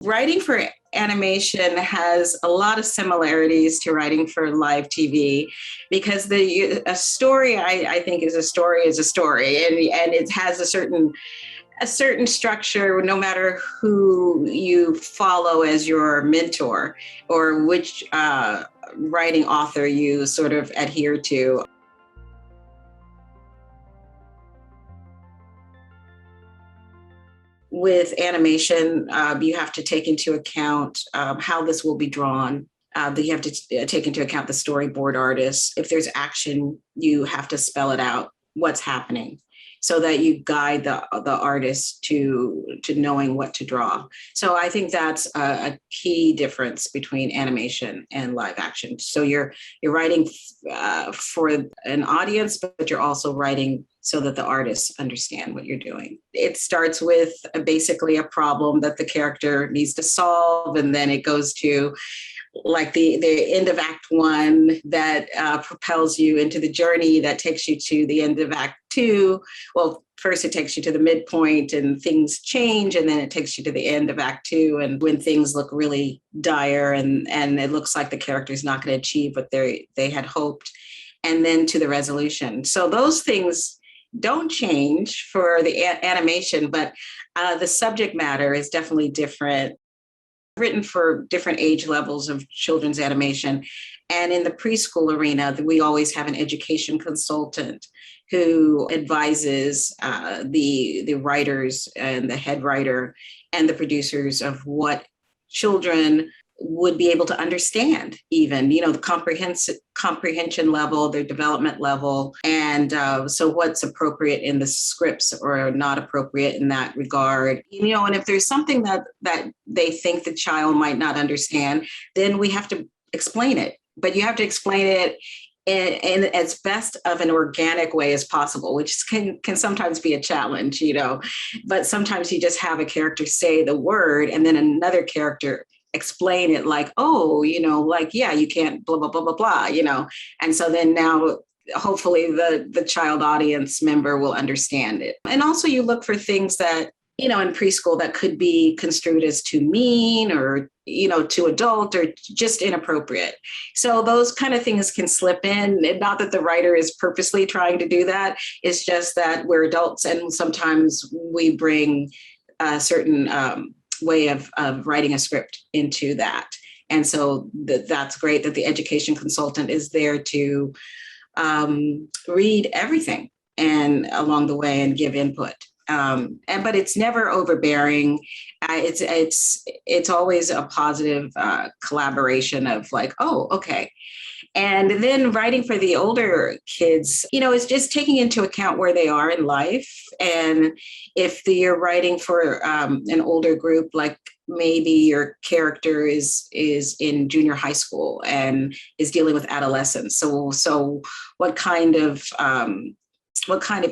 Writing for animation has a lot of similarities to writing for live TV because a story I think is a story and it has a certain structure no matter who you follow as your mentor or which writing author you sort of adhere to. With animation, you have to take into account how this will be drawn. You have to take into account the storyboard artists. If there's action, you have to spell it out, what's happening, so that you guide the artist to knowing what to draw. So I think that's a key difference between animation and live action. So you're writing for an audience, but you're also writing so that the artists understand what you're doing. It starts with basically a problem that the character needs to solve, and then it goes to like the end of Act One that propels you into the journey that takes you to the end of Act Two. Well, first it takes you to the midpoint and things change, and then it takes you to the end of Act Two, and when things look really dire and it looks like the character's not going to achieve what they had hoped, and then to the resolution. So those things don't change for the animation, but the subject matter is definitely different. Written for different age levels of children's animation. And in the preschool arena, we always have an education consultant who advises the writers and the head writer and the producers of what children would be able to understand, even, the comprehension level, their development level. And so what's appropriate in the scripts or not appropriate in that regard. And if there's something that they think the child might not understand, then we have to explain it. But you have to explain it in as best of an organic way as possible, which can sometimes be a challenge, but sometimes you just have a character say the word and then another character explain it like, yeah, you can't blah, blah, blah, blah, blah, And so then now hopefully the child audience member will understand it. And also you look for things that, in preschool that could be construed as too mean or, too adult or just inappropriate. So those kind of things can slip in. Not that the writer is purposely trying to do that. It's just that we're adults and sometimes we bring a certain way of writing a script into that. And so that's great that the education consultant is there to read everything and along the way and give input. But it's never overbearing. It's always a positive collaboration of like, oh, okay. And then writing for the older kids, is just taking into account where they are in life. And if you're writing for an older group, like maybe your character is in junior high school and is dealing with adolescence. So what kind of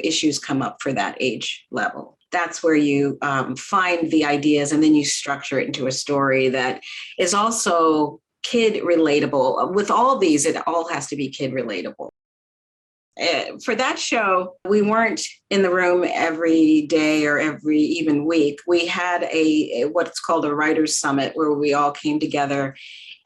issues come up for that age level? That's where you find the ideas and then you structure it into a story that is also kid relatable. With all these, it all has to be kid relatable. For that show, we weren't in the room every day or every even week. We had what's called a writer's summit where we all came together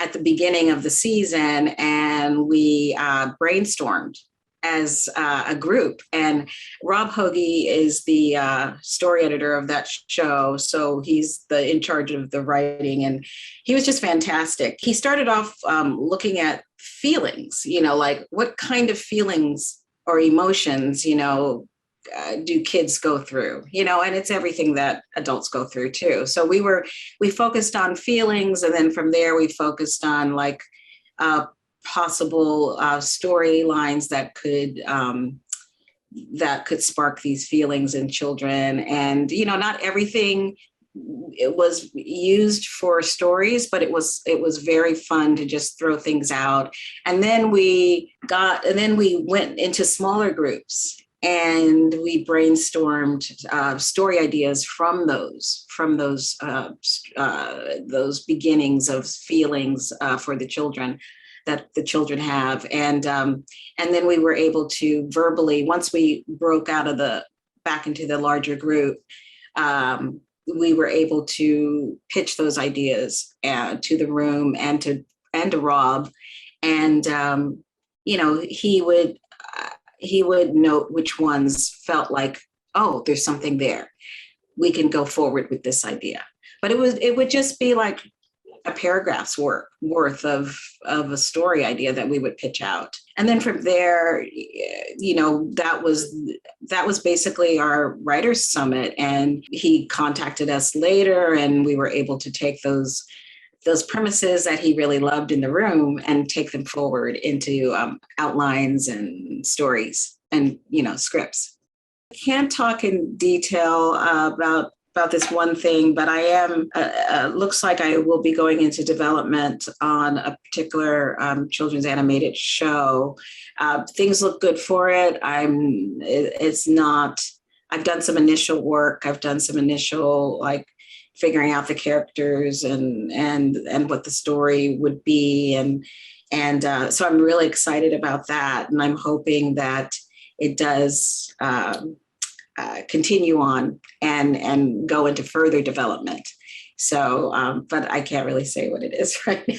at the beginning of the season and we brainstormed as a group. And Rob Hoagie is the story editor of that show. So he's in charge of the writing and he was just fantastic. He started off looking at feelings, like what kind of feelings or emotions, do kids go through, and it's everything that adults go through too. So we focused on feelings. And then from there, we focused on like possible storylines that could spark these feelings in children. And, not everything it was used for stories, but it was very fun to just throw things out. And then we went into smaller groups and we brainstormed story ideas from those beginnings of feelings for the children that the children have. And then we were able to verbally, once we broke out back into the larger group, we were able to pitch those ideas to the room and to Rob, and he would note which ones felt like, oh, there's something there. We can go forward with this idea. But it would just be like a paragraph's worth of a story idea that we would pitch out. And then from there, that was basically our writers summit. And he contacted us later, and we were able to take those premises that he really loved in the room and take them forward into outlines and stories and scripts. I can't talk in detail about this one thing, but I am, looks like I will be going into development on a particular children's animated show. Things look good for it. It's not, I've done some initial work. I've done some initial figuring out the characters and what the story would be. And so I'm really excited about that. And I'm hoping that it does continue on and go into further development. So, but I can't really say what it is right now.